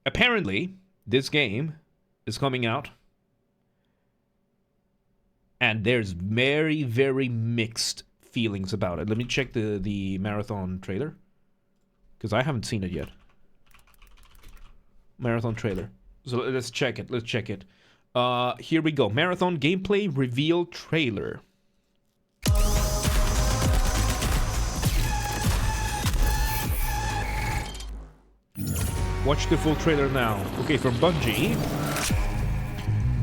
apparently, this game is coming out, and there's very, very mixed feelings about it. Let me check the marathon trailer, because I haven't seen it yet. Marathon trailer. So let's check it. Let's check it. Here we go. Marathon gameplay reveal trailer. Watch the full trailer now. Okay, from Bungie.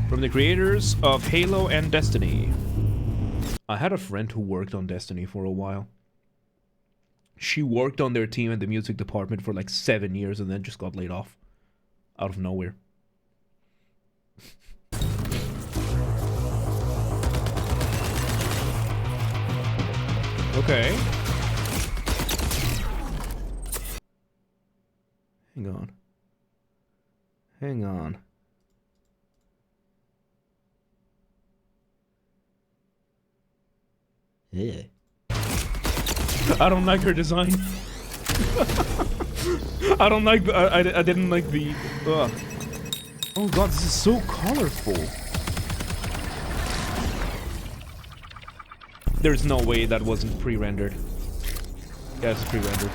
From the creators of Halo and Destiny. I had a friend who worked on Destiny for a while. She worked on their team in the music department for like 7 years and then just got laid off. Out of nowhere. Okay. Hang on. Hang on. Yeah. I don't like her design. I don't like the, I didn't like the, oh god, this is so colorful. There's no way that wasn't pre-rendered. Yeah, it's pre-rendered.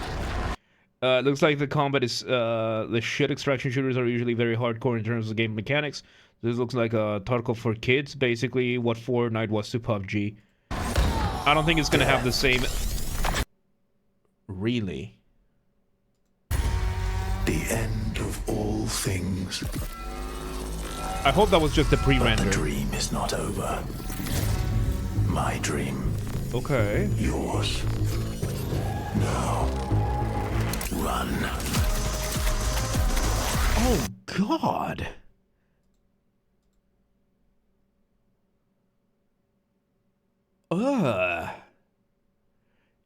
Looks like the combat is, the shit extraction shooters are usually very hardcore in terms of game mechanics. This looks like a Tarkov for kids, basically what Fortnite was to PUBG. I don't think it's gonna have the same... Really? The end of all things. I hope that was just a pre-render. The dream is not over. My dream. Okay. Yours. Now. Run. Oh, God.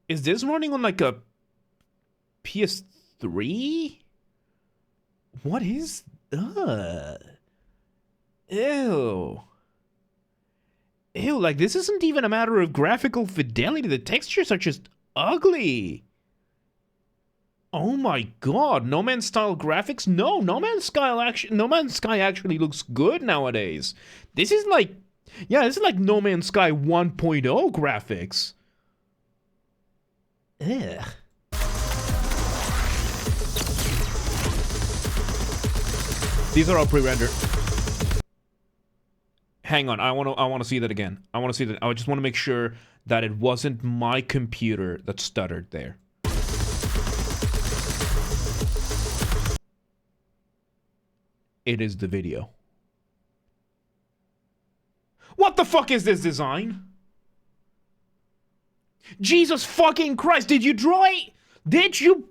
Is this running on like a PS3? What is... Ew. Ew, like this isn't even a matter of graphical fidelity. The textures are just ugly. Oh my god, No Man's Style graphics? No, No Man's Sky actually looks good nowadays. This is like... Yeah, this is like No Man's Sky 1.0 graphics. Ugh. These are all pre-rendered. Hang on, I want to see that again. I want to see that. I just want to make sure that it wasn't my computer that stuttered there. It is the video. What the fuck is this design? Jesus fucking Christ, did you draw it? Did you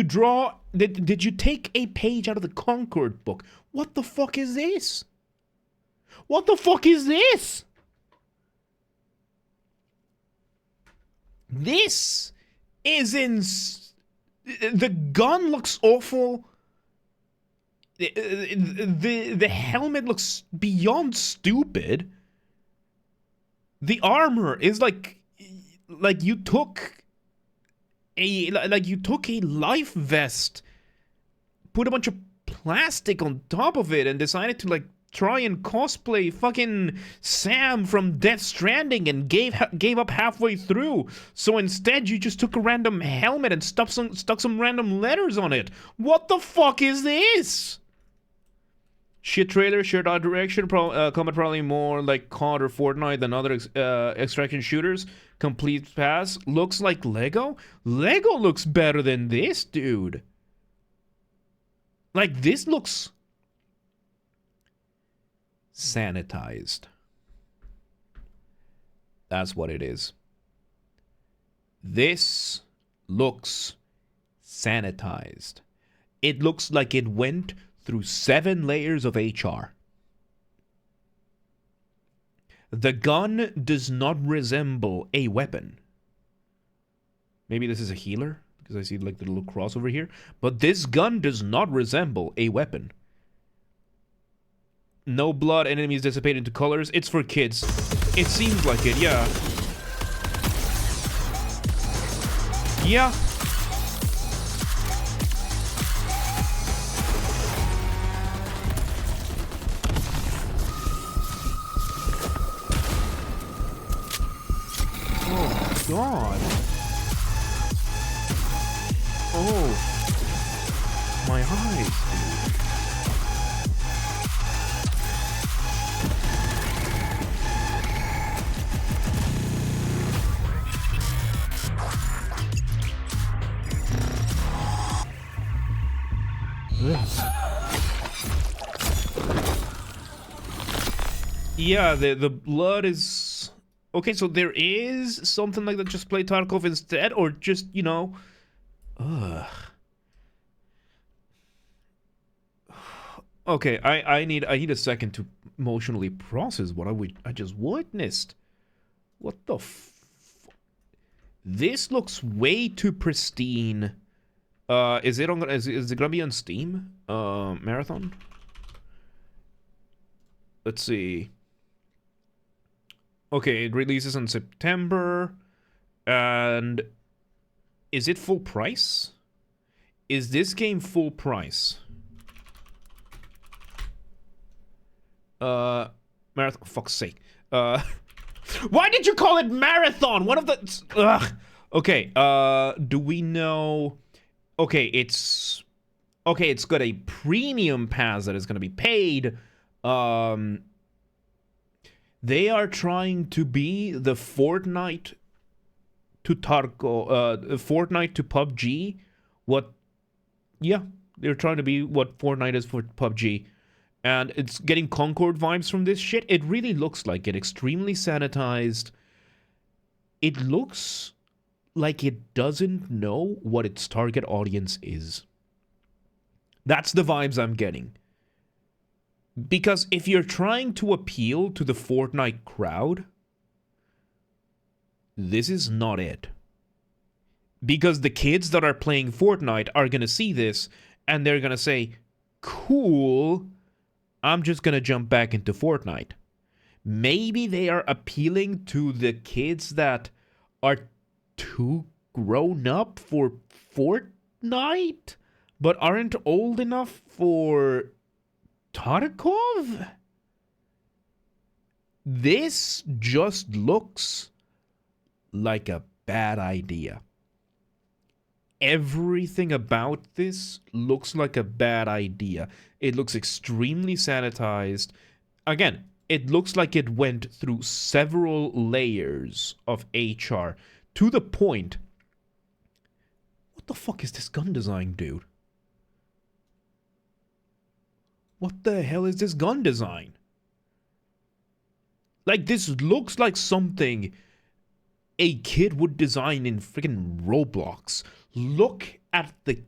draw... Did you take a page out of the Concord book? What the fuck is this? What the fuck is this? This is the gun looks awful. The helmet looks beyond stupid. The armor is like you took a life vest, put a bunch of plastic on top of it, and decided to like try and cosplay fucking Sam from Death Stranding and gave up halfway through. So instead, you just took a random helmet and stuck some random letters on it. What the fuck is this? Shit trailer, shared art direction, combat probably more like COD or Fortnite than other extraction shooters. Complete pass, looks like Lego? Lego looks better than this, dude. Like, this looks... sanitized. That's what it is. This looks sanitized. It looks like it went through 7 layers of HR. The gun does not resemble a weapon. Maybe this is a healer, because I see like the little cross over here. But this gun does not resemble a weapon. No blood, enemies dissipate into colors. It's for kids. It seems like it, yeah. Yeah. my eyes, dude. Yeah, the blood is... Okay, so there is something like that. Just play Tarkov instead, or just, you know... Ugh. Okay, I need a second to emotionally process what I just witnessed. What the This looks way too pristine. Is it gonna be on Steam? Marathon? Let's see. Okay, it releases in September. And is it full price? Is this game full price? Marathon, fuck's sake. Why did you call it Marathon? One of the... Ugh. Okay, do we know... Okay, it's got a premium pass that is going to be paid. They are trying to be the Fortnite to Fortnite to PUBG. Yeah, they're trying to be what Fortnite is for PUBG. And it's getting Concord vibes from this shit. It really looks like it. Extremely sanitized. It looks like it doesn't know what its target audience is. That's the vibes I'm getting. Because if you're trying to appeal to the Fortnite crowd, this is not it. Because the kids that are playing Fortnite are going to see this and they're going to say, cool, I'm just going to jump back into Fortnite. Maybe they are appealing to the kids that are too grown up for Fortnite, but aren't old enough for Tarkov? This just looks like a bad idea. Everything about this looks like a bad idea. It looks extremely sanitized. Again, it looks like it went through several layers of HR to the point... What the fuck is this gun design, dude? What the hell is this gun design? Like, this looks like something a kid would design in freaking Roblox. Look at the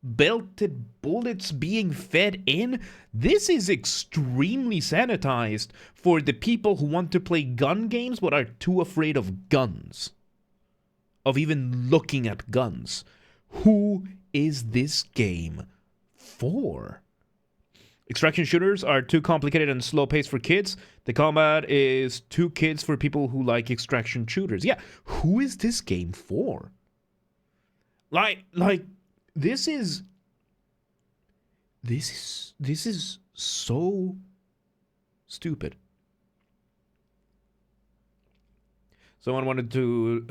belted bullets being fed in. This is extremely sanitized for the people who want to play gun games but are too afraid of guns. Of even looking at guns. Who is this game for? Extraction shooters are too complicated and slow-paced for kids. The combat is too kids for people who like extraction shooters. Yeah, who is this game for? Like, this is so stupid. Someone wanted to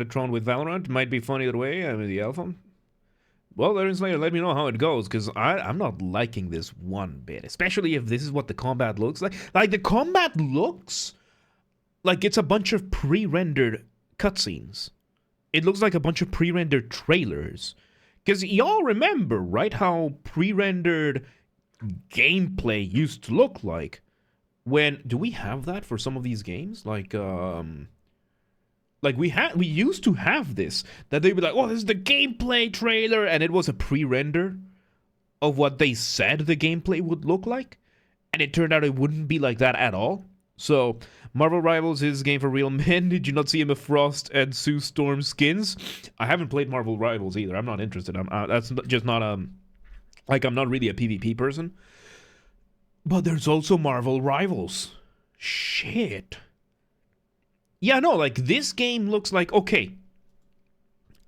Tron with Valorant. Might be funny the way. I mean, the alpha. Well, later, let me know how it goes, because I'm not liking this one bit. Especially if this is what the combat looks like. Like, the combat looks like it's a bunch of pre-rendered cutscenes. It looks like a bunch of pre-rendered trailers. Because y'all remember, right, how pre-rendered gameplay used to look like? When... Do we have that for some of these games? Like we used to have this, that they'd be like, oh, this is the gameplay trailer, and it was a pre-render of what they said the gameplay would look like, and it turned out it wouldn't be like that at all. So, Marvel Rivals is a game for real men. Did you not see Emma Frost and Sue Storm skins? I haven't played Marvel Rivals either. I'm not interested. That's just not, like, I'm not really a PvP person. But there's also Marvel Rivals. Shit. Yeah, no, like, this game looks like, okay,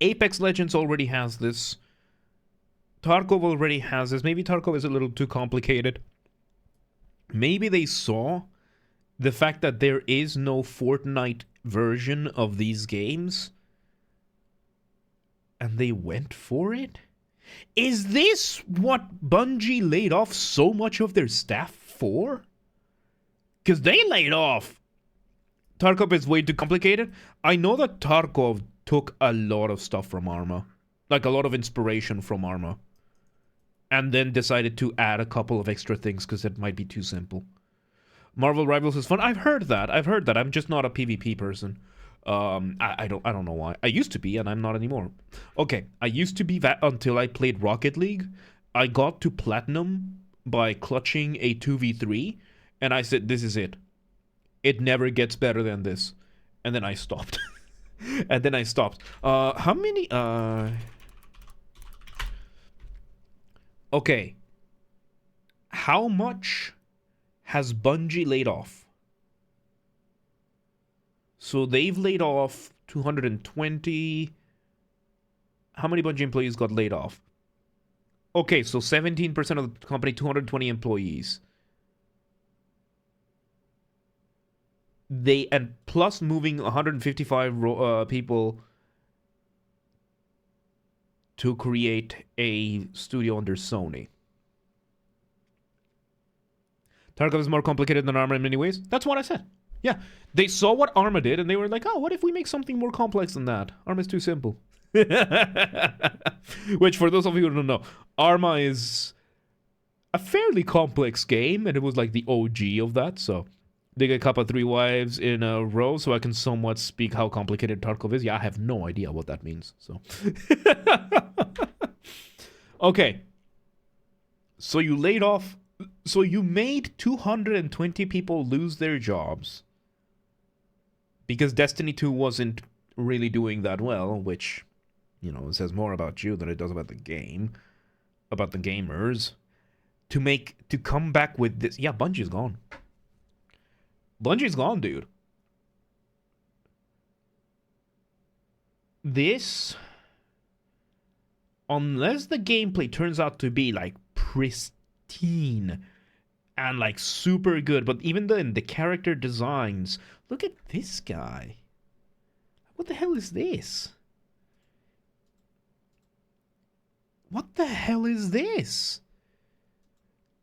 Apex Legends already has this. Tarkov already has this. Maybe Tarkov is a little too complicated. Maybe they saw the fact that there is no Fortnite version of these games, and they went for it? Is this what Bungie laid off so much of their staff for? Because they laid off. Tarkov is way too complicated. I know that Tarkov took a lot of stuff from Arma. Like a lot of inspiration from Arma. And then decided to add a couple of extra things because it might be too simple. Marvel Rivals is fun. I've heard that. I'm just not a PvP person. I don't know why. I used to be, and I'm not anymore. Okay, I used to be that until I played Rocket League. I got to Platinum by clutching a 2v3, and I said, this is it. It never gets better than this. And then I stopped. How many, Okay. How much has Bungie laid off? So they've laid off 220. How many Bungie employees got laid off? Okay, so 17% of the company, 220 employees. And plus moving 155 people to create a studio under Sony. Tarkov is more complicated than Arma in many ways. That's what I said. Yeah, they saw what Arma did, and they were like, oh, what if we make something more complex than that? Arma's too simple. Which, for those of you who don't know, Arma is a fairly complex game, and it was like the OG of that, so they get Kappa 3 wives in a row, so I can somewhat speak how complicated Tarkov is. Yeah, I have no idea what that means, so. Okay. So you laid off... So you made 220 people lose their jobs because Destiny 2 wasn't really doing that well, which, you know, says more about you than it does about the game, about the gamers. To come back with this... Yeah, Bungie's gone. Bungie's gone, dude. This... Unless the gameplay turns out to be, like, pristine and like super good, but even then the character designs, look at this guy. What the hell is this? What the hell is this?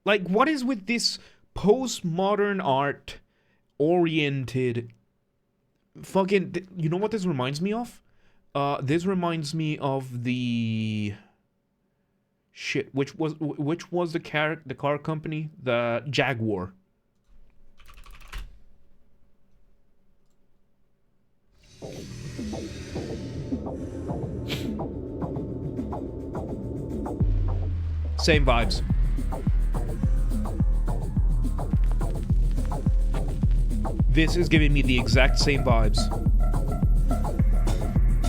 Like, what is with this postmodern art oriented fucking... You know what this reminds me of? This reminds me of the... Shit, which was the car company? The Jaguar. Same vibes. This is giving me the exact same vibes.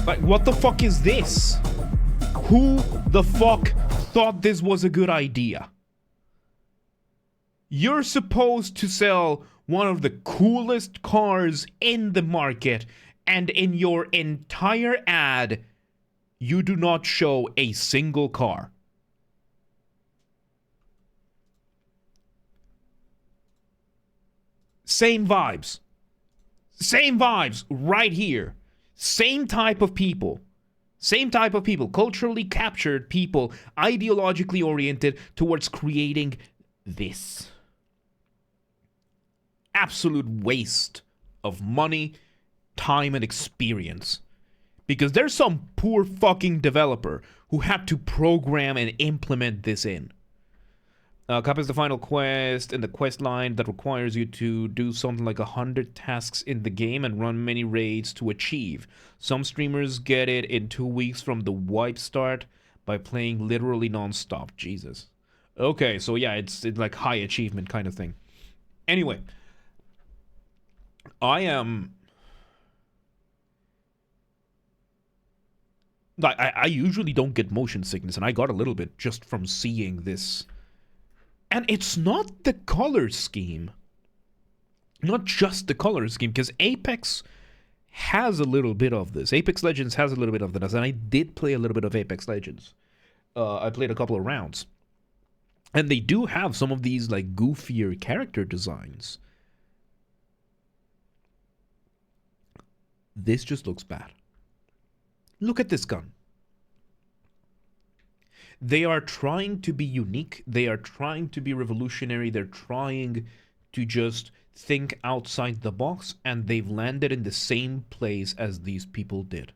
Like, what the fuck is this? Who the fuck thought this was a good idea? You're supposed to sell one of the coolest cars in the market, and in your entire ad, you do not show a single car. Same vibes. Same vibes right here. Same type of people. Same type of people, culturally captured people, ideologically oriented towards creating this. Absolute waste of money, time, and experience. Because there's some poor fucking developer who had to program and implement this in. Cup is the final quest in the quest line that requires you to do something like 100 tasks in the game and run many raids to achieve. Some streamers get it in 2 weeks from the wipe start by playing literally non-stop. Jesus. Okay, so yeah, it's like high achievement kind of thing. Anyway, I usually don't get motion sickness, and I got a little bit just from seeing this. And it's not the color scheme. Not just the color scheme, because Apex has a little bit of this. Apex Legends has a little bit of this, and I did play a little bit of Apex Legends. I played a couple of rounds. And they do have some of these, like, goofier character designs. This just looks bad. Look at this gun. They are trying to be unique. They are trying to be revolutionary. They're trying to just think outside the box, and they've landed in the same place as these people did.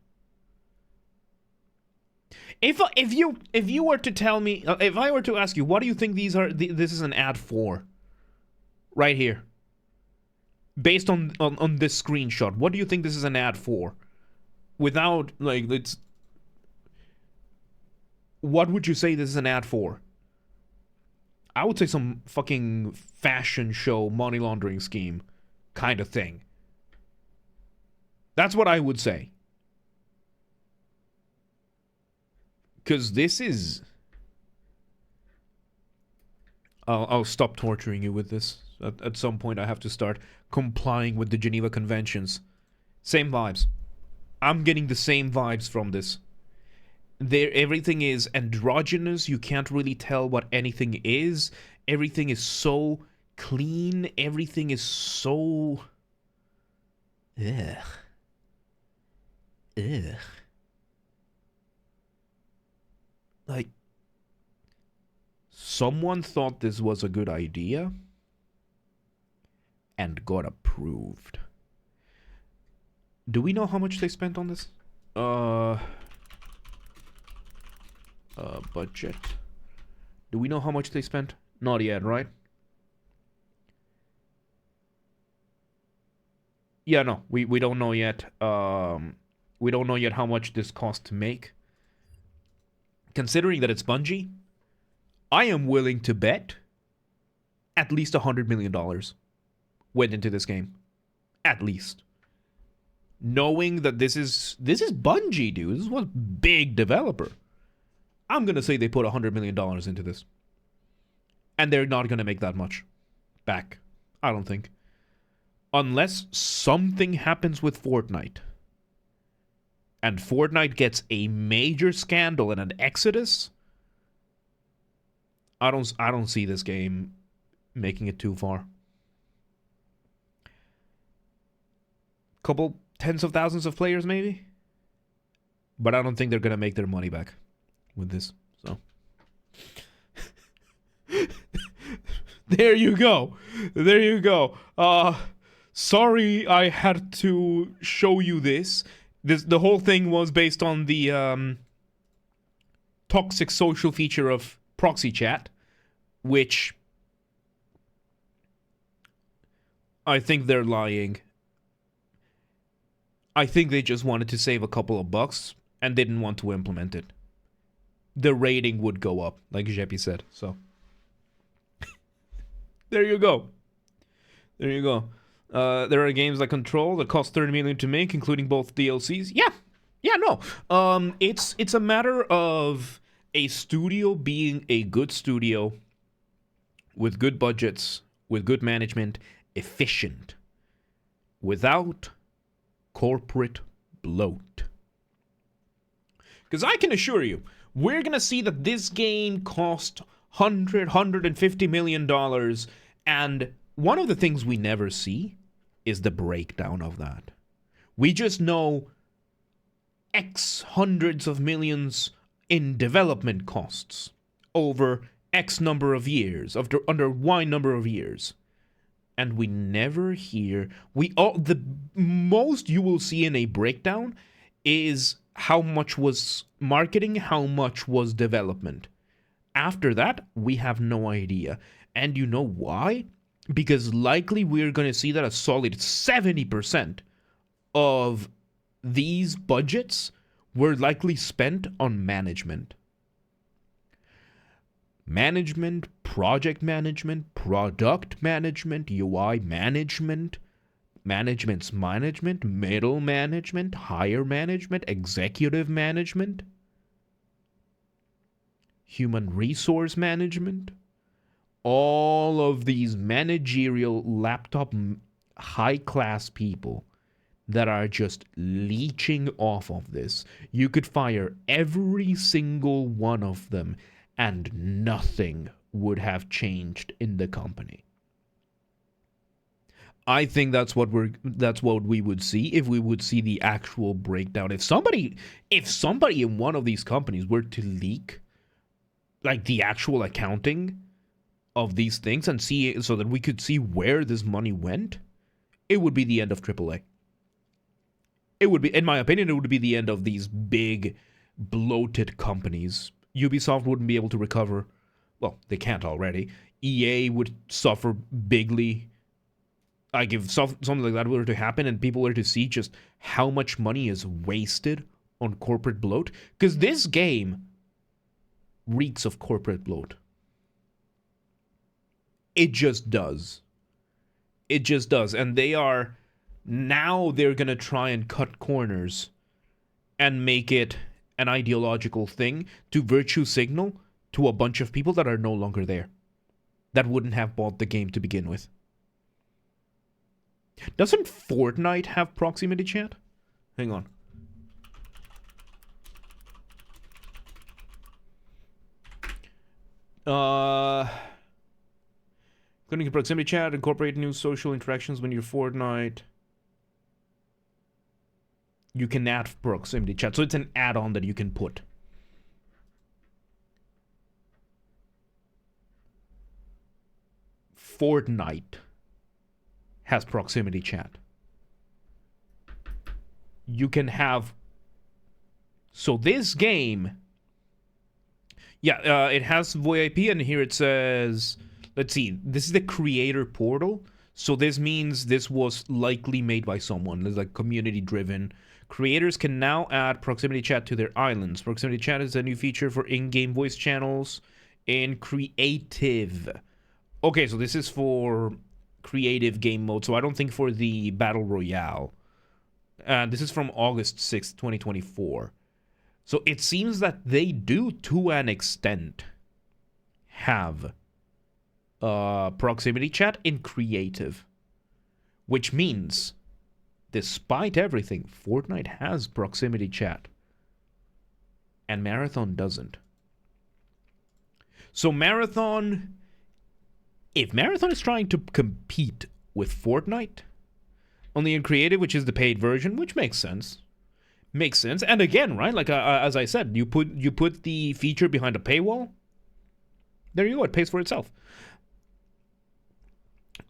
If you were to tell me, if I were to ask you, what do you think these are? This is an ad for, right here, based on this screenshot. What do you think this is an ad for? Without like it's, what would you say this is an ad for? I would say some fucking fashion show money laundering scheme kind of thing. That's what I would say. Because this is... I'll stop torturing you with this. At some point I have to start complying with the Geneva Conventions. Same vibes. I'm getting the same vibes from this. Everything is androgynous. You can't really tell what anything is. Everything is so clean. Everything is so... Ugh. Ugh. Like, someone thought this was a good idea and got approved. Do we know how much they spent on this? Budget. Do we know how much they spent? Not yet, right? Yeah, no, we don't know yet. We don't know yet how much this cost to make. Considering that it's Bungie, I am willing to bet at least $100 million went into this game. At least. Knowing that this is Bungie, dude. This is one big developer. I'm going to say they put $100 million into this. And they're not going to make that much back. I don't think. Unless something happens with Fortnite. And Fortnite gets a major scandal and an exodus. I don't see this game making it too far. Couple tens of thousands of players maybe. But I don't think they're going to make their money back with this. So there you go. There you go. Sorry I had to show you this. The whole thing was based on the toxic social feature of proxy chat, which I think they're lying. I think they just wanted to save a couple of bucks and didn't want to implement it. The rating would go up, like Jeppy said, so. There you go. There you go. There are games like Control that cost $30 million to make, including both DLCs. Yeah, no. It's a matter of a studio being a good studio with good budgets, with good management, efficient, without corporate bloat. Because I can assure you, we're gonna see that this game cost $150 million, and one of the things we never see is the breakdown of that. We just know X hundreds of millions in development costs over X number of years, under Y number of years. And we never hear, the most you will see in a breakdown is how much was marketing, how much was development. After that, we have no idea. And you know why? Because likely we're going to see that a solid 70% of these budgets were likely spent on management. Management, project management, product management, UI management, management's management, middle management, higher management, executive management, human resource management. All of these managerial laptop high-class people that are just leeching off of this. You could fire every single one of them and nothing would have changed in the company. I think that's what we would see if we would see the actual breakdown. If somebody in one of these companies were to leak like the actual accounting of these things and see so that we could see where this money went, it would be the end of AAA. It would be, in my opinion, it would be the end of these big, bloated companies. Ubisoft wouldn't be able to recover. Well, they can't already. EA would suffer bigly. Like, if something like that were to happen and people were to see just how much money is wasted on corporate bloat. Because this game reeks of corporate bloat. It just does. It just does. And they're going to try and cut corners and make it an ideological thing to virtue signal to a bunch of people that are no longer there. That wouldn't have bought the game to begin with. Doesn't Fortnite have proximity chat? Hang on. Connecting to proximity chat, incorporate new social interactions when you're Fortnite. You can add proximity chat, so it's an add-on that you can put. Fortnite has proximity chat. You can have... So this game... Yeah, it has VoIP, and here it says... Let's see, this is the creator portal. So this means this was likely made by someone. It's like community-driven. Creators can now add proximity chat to their islands. Proximity chat is a new feature for in-game voice channels in creative. Okay, so this is for creative game mode, so I don't think for the Battle Royale. This is from August 6th, 2024. So it seems that they do, to an extent, have proximity chat in creative. Which means, despite everything, Fortnite has proximity chat. And Marathon doesn't. So Marathon... If Marathon is trying to compete with Fortnite on the creative, which is the paid version, which makes sense. Makes sense. And again, right, like as I said, you put the feature behind a paywall. There you go, it pays for itself.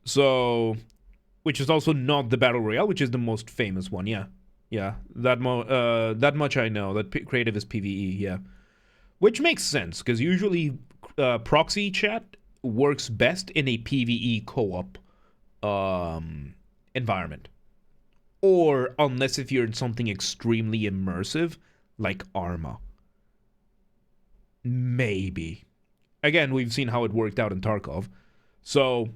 So, which is also not the Battle Royale, which is the most famous one, yeah. Yeah, that much I know, that creative is PvE, yeah. Which makes sense, because usually proxy chat works best in a PvE co-op environment. Or unless if you're in something extremely immersive, like Arma. Maybe. Again, we've seen how it worked out in Tarkov. So,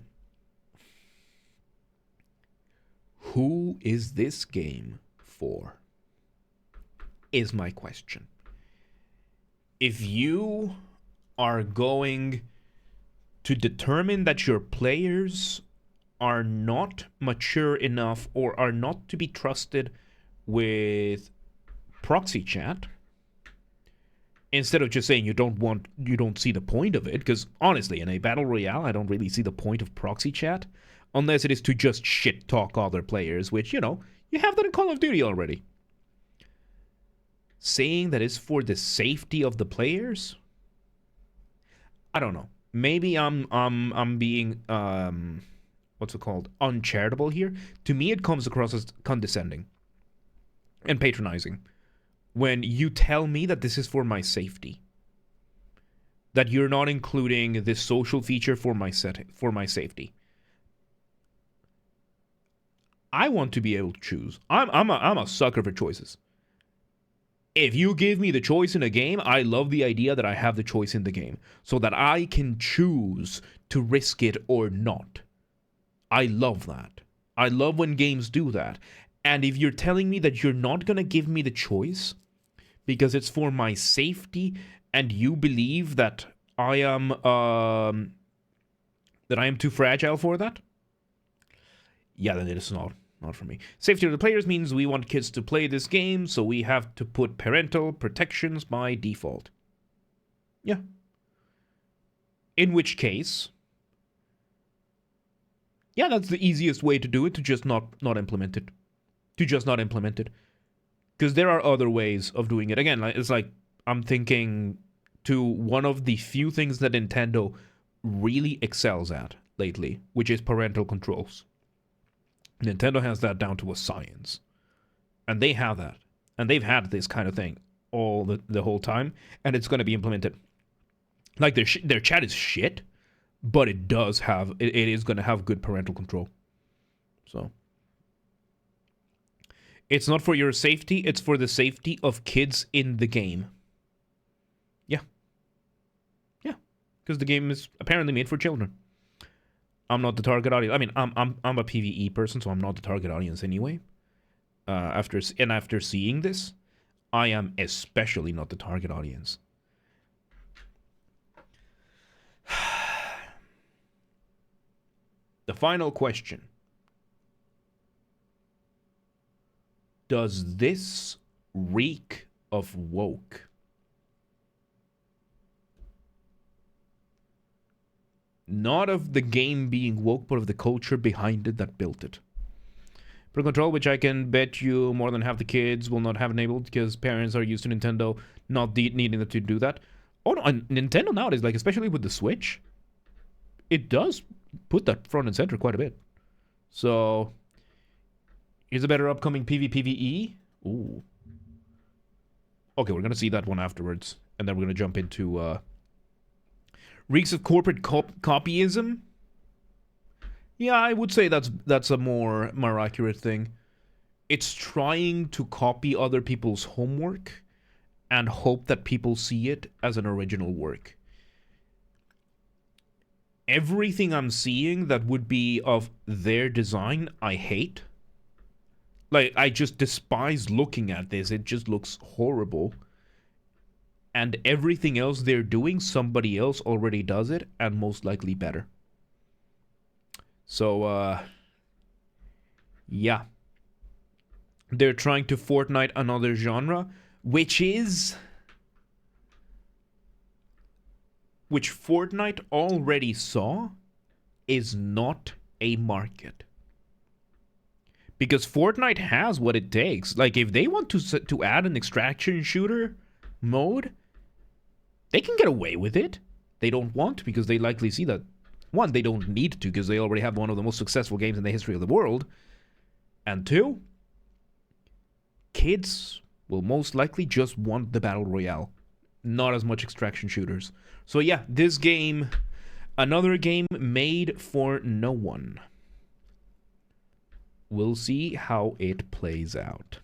who is this game for? Is my question. If you are going to determine that your players are not mature enough or are not to be trusted with proxy chat, instead of just saying you don't see the point of it, because honestly, in a battle royale, I don't really see the point of proxy chat, unless it is to just shit talk other players, which, you know, you have that in Call of Duty already. Saying that it's for the safety of the players? I don't know. Maybe I'm being what's it called? Uncharitable here. To me, it comes across as condescending and patronizing when you tell me that this is for my safety, that you're not including this social feature for my safety. I want to be able to choose. I'm a sucker for choices. If you give me the choice in a game, I love the idea that I have the choice in the game, so that I can choose to risk it or not. I love that. I love when games do that. And if you're telling me that you're not going to give me the choice because it's for my safety and you believe that I am too fragile for that, yeah, then it is not for me. Safety of the players means we want kids to play this game, so we have to put parental protections by default. Yeah. In which case, yeah, that's the easiest way to do it, to just not implement it. To just not implement it. Because there are other ways of doing it. Again, it's like, I'm thinking to one of the few things that Nintendo really excels at lately, which is parental controls. Nintendo has that down to a science. And they have that. And they've had this kind of thing all the whole time, and it's going to be implemented. Like, their chat is shit, but it does have, it is going to have good parental control. So, it's not for your safety, it's for the safety of kids in the game. Yeah. Yeah. Because the game is apparently made for children. I'm not the target audience. I mean, I'm a PvE person, so I'm not the target audience anyway. After seeing this, I am especially not the target audience. The final question. Does this reek of woke? Not of the game being woke, but of the culture behind it that built it. Per control, which I can bet you more than half the kids will not have enabled because parents are used to Nintendo not needing them to do that. Oh no, and Nintendo nowadays, like especially with the Switch, it does put that front and center quite a bit. So, is a better upcoming PvPvE? Ooh. Okay, we're gonna see that one afterwards, and then we're gonna jump into reeks of corporate copyism. Yeah, I would say that's a more accurate thing. It's trying to copy other people's homework and hope that people see it as an original work. Everything I'm seeing that would be of their design, I hate. Like, I just despise looking at this. It just looks horrible. And everything else they're doing, somebody else already does it, and most likely better. So, yeah. They're trying to Fortnite another genre, which Fortnite already saw is not a market. Because Fortnite has what it takes. Like, if they want to add an extraction shooter mode, they can get away with it. They don't want to because they likely see that, one, they don't need to because they already have one of the most successful games in the history of the world. And two, kids will most likely just want the Battle Royale. Not as much extraction shooters. So yeah, this game, another game made for no one. We'll see how it plays out.